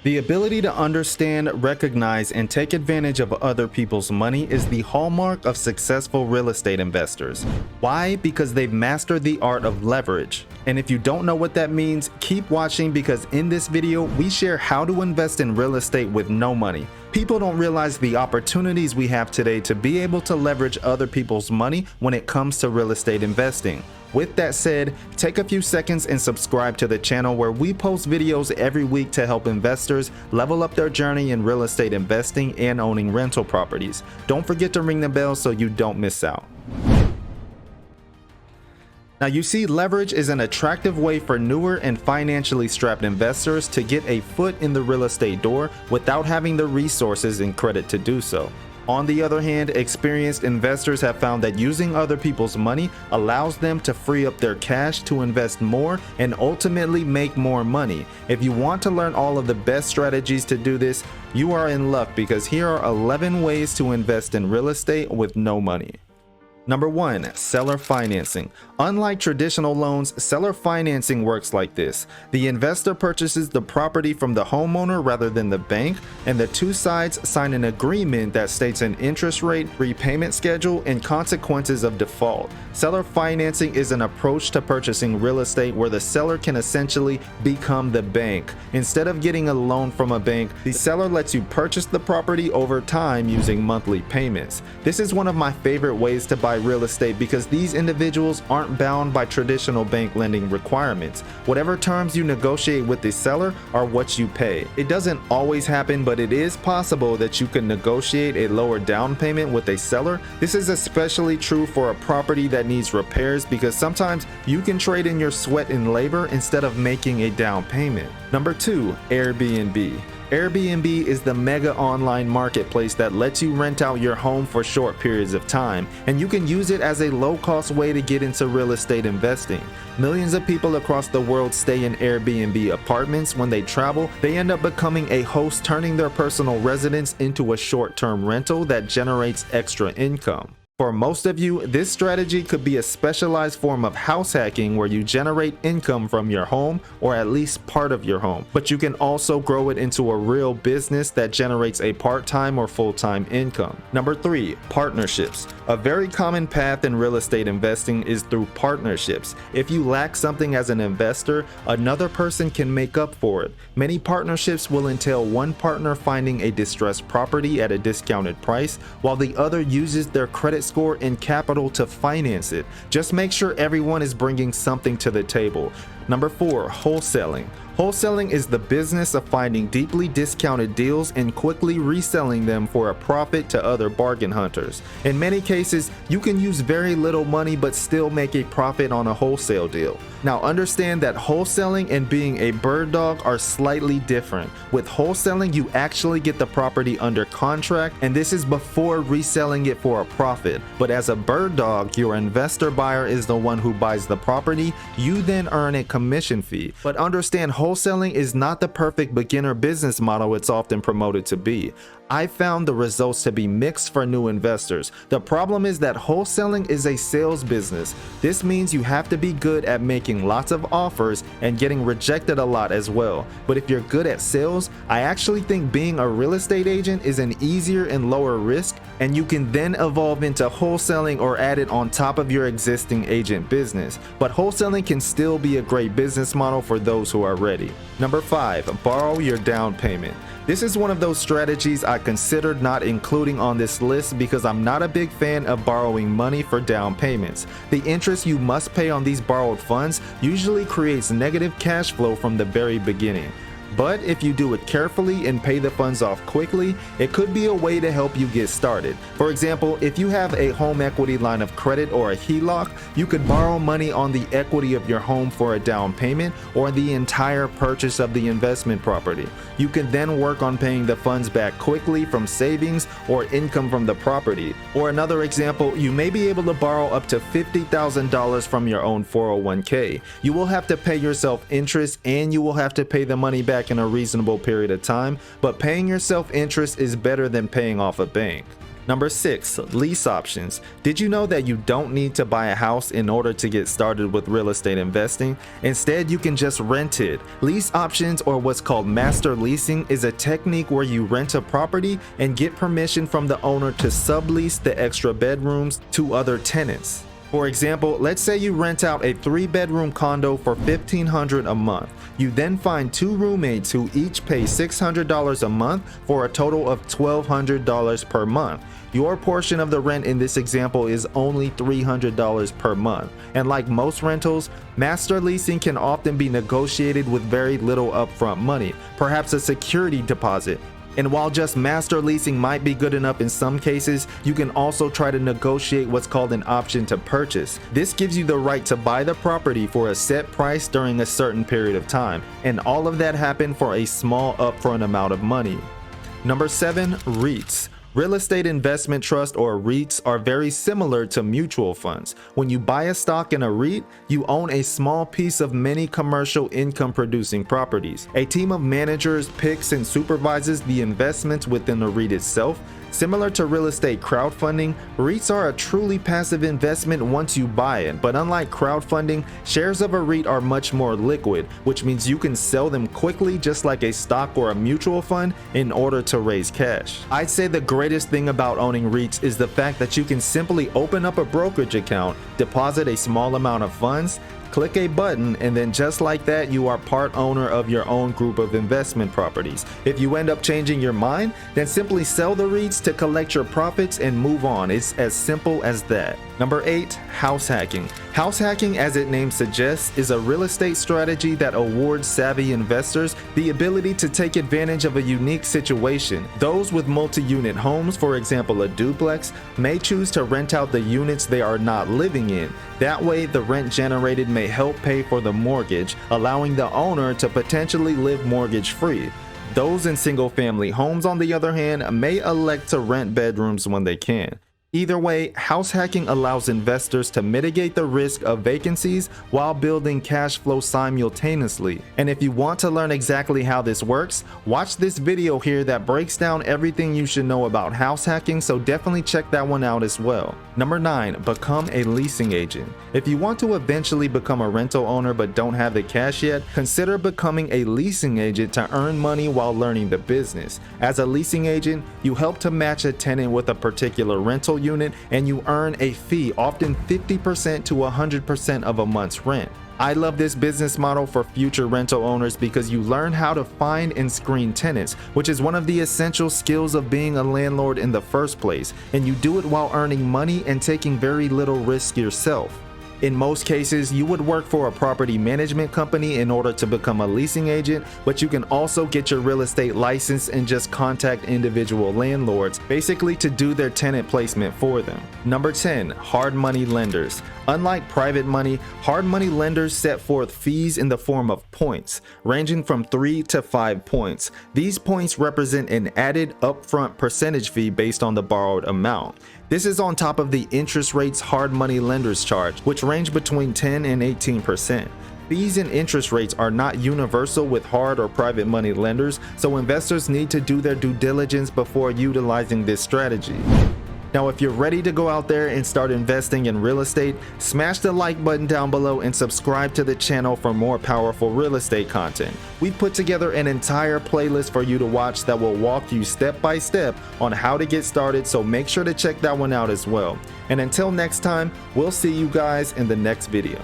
The ability to understand, recognize, and take advantage of other people's money is the hallmark of successful real estate investors. Why? Because they've mastered the art of leverage. And if you don't know what that means, keep watching, because in this video, we share how to invest in real estate with no money. People don't realize the opportunities we have today to be able to leverage other people's money when it comes to real estate investing. With that said, take a few seconds and subscribe to the channel, where we post videos every week to help investors level up their journey in real estate investing and owning rental properties. Don't forget to ring the bell so you don't miss out. Now, you see, leverage is an attractive way for newer and financially strapped investors to get a foot in the real estate door without having the resources and credit to do so. On the other hand, experienced investors have found that using other people's money allows them to free up their cash to invest more and ultimately make more money. If you want to learn all of the best strategies to do this, you are in luck, because here are 11 ways to invest in real estate with no money. Number 1, seller financing. Unlike traditional loans, seller financing works like this. The investor purchases the property from the homeowner rather than the bank, and the two sides sign an agreement that states an interest rate, repayment schedule, and consequences of default. Seller financing is an approach to purchasing real estate where the seller can essentially become the bank. Instead of getting a loan from a bank, the seller lets you purchase the property over time using monthly payments. This is one of my favorite ways to buy real estate, because these individuals aren't bound by traditional bank lending requirements. Whatever terms you negotiate with the seller are what you pay. It doesn't always happen, but it is possible that you can negotiate a lower down payment with a seller. This is especially true for a property that needs repairs, because sometimes you can trade in your sweat and labor instead of making a down payment. Number 2, Airbnb. Airbnb is the mega online marketplace that lets you rent out your home for short periods of time, and you can use it as a low-cost way to get into real estate investing. Millions of people across the world stay in Airbnb apartments. When they travel, they end up becoming a host, turning their personal residence into a short-term rental that generates extra income. For most of you, this strategy could be a specialized form of house hacking where you generate income from your home, or at least part of your home, but you can also grow it into a real business that generates a part-time or full-time income. Number 3, partnerships. A very common path in real estate investing is through partnerships. If you lack something as an investor, another person can make up for it. Many partnerships will entail one partner finding a distressed property at a discounted price, while the other uses their credit score and capital to finance it. Just make sure everyone is bringing something to the table. Number 4, wholesaling. Wholesaling is the business of finding deeply discounted deals and quickly reselling them for a profit to other bargain hunters. In many cases, you can use very little money but still make a profit on a wholesale deal. Now, understand that wholesaling and being a bird dog are slightly different. With wholesaling, you actually get the property under contract, and this is before reselling it for a profit. But as a bird dog, your investor buyer is the one who buys the property. You then earn a commission fee. But understand, wholesaling is not the perfect beginner business model it's often promoted to be. I found the results to be mixed for new investors. The problem is that wholesaling is a sales business. This means you have to be good at making lots of offers and getting rejected a lot as well. But if you're good at sales, I actually think being a real estate agent is an easier and lower risk, and you can then evolve into wholesaling or add it on top of your existing agent business. But wholesaling can still be a great business model for those who are ready. Number 5, borrow your down payment. This is one of those strategies I considered not including on this list because I'm not a big fan of borrowing money for down payments. The interest you must pay on these borrowed funds usually creates negative cash flow from the very beginning. But if you do it carefully and pay the funds off quickly, it could be a way to help you get started. For example, if you have a home equity line of credit or a HELOC, you could borrow money on the equity of your home for a down payment or the entire purchase of the investment property. You can then work on paying the funds back quickly from savings or income from the property. Or another example, you may be able to borrow up to $50,000 from your own 401k. You will have to pay yourself interest and you will have to pay the money back in a reasonable period of time, but paying yourself interest is better than paying off a bank. Number 6, lease options. Did you know that you don't need to buy a house in order to get started with real estate investing? Instead, you can just rent it. Lease options, or what's called master leasing, is a technique where you rent a property and get permission from the owner to sublease the extra bedrooms to other tenants. For example, let's say you rent out a 3-bedroom condo for $1,500 a month. You then find 2 roommates who each pay $600 a month for a total of $1,200 per month. Your portion of the rent in this example is only $300 per month. And like most rentals, master leasing can often be negotiated with very little upfront money, perhaps a security deposit. And while just master leasing might be good enough in some cases, you can also try to negotiate what's called an option to purchase. This gives you the right to buy the property for a set price during a certain period of time, and all of that happened for a small upfront amount of money. Number 7, REITs. Real estate investment trust, or REITs, are very similar to mutual funds. When you buy a stock in a REIT, you own a small piece of many commercial income producing properties. A team of managers picks and supervises the investments within the REIT itself. Similar to real estate crowdfunding, REITs are a truly passive investment once you buy it, but unlike crowdfunding, shares of a REIT are much more liquid, which means you can sell them quickly just like a stock or a mutual fund in order to raise cash. I'd say the greatest thing about owning REITs is the fact that you can simply open up a brokerage account, deposit a small amount of funds, click a button, and then just like that, you are part owner of your own group of investment properties. If you end up changing your mind, then simply sell the REITs to collect your profits and move on. It's as simple as that. Number 8, house hacking. House hacking, as its name suggests, is a real estate strategy that awards savvy investors the ability to take advantage of a unique situation. Those with multi-unit homes, for example a duplex, may choose to rent out the units they are not living in. That way, the rent generated may help pay for the mortgage, allowing the owner to potentially live mortgage-free. Those in single-family homes, on the other hand, may elect to rent bedrooms when they can. Either way, house hacking allows investors to mitigate the risk of vacancies while building cash flow simultaneously. And if you want to learn exactly how this works, watch this video here that breaks down everything you should know about house hacking, so definitely check that one out as well. Number 9, become a leasing agent. If you want to eventually become a rental owner but don't have the cash yet, consider becoming a leasing agent to earn money while learning the business. As a leasing agent, you help to match a tenant with a particular rental unit, and you earn a fee, often 50% to 100% of a month's rent. I love this business model for future rental owners because you learn how to find and screen tenants, which is one of the essential skills of being a landlord in the first place, and you do it while earning money and taking very little risk yourself. In most cases, you would work for a property management company in order to become a leasing agent, but you can also get your real estate license and just contact individual landlords, basically to do their tenant placement for them. Number 10, hard money lenders. Unlike private money, hard money lenders set forth fees in the form of points, ranging from 3 to 5 points. These points represent an added upfront percentage fee based on the borrowed amount. This is on top of the interest rates hard money lenders charge, which range between 10 and 18%. Fees and interest rates are not universal with hard or private money lenders, so investors need to do their due diligence before utilizing this strategy. Now, if you're ready to go out there and start investing in real estate, smash the like button down below and subscribe to the channel for more powerful real estate content. We've put together an entire playlist for you to watch that will walk you step by step on how to get started, so make sure to check that one out as well. And until next time, we'll see you guys in the next video.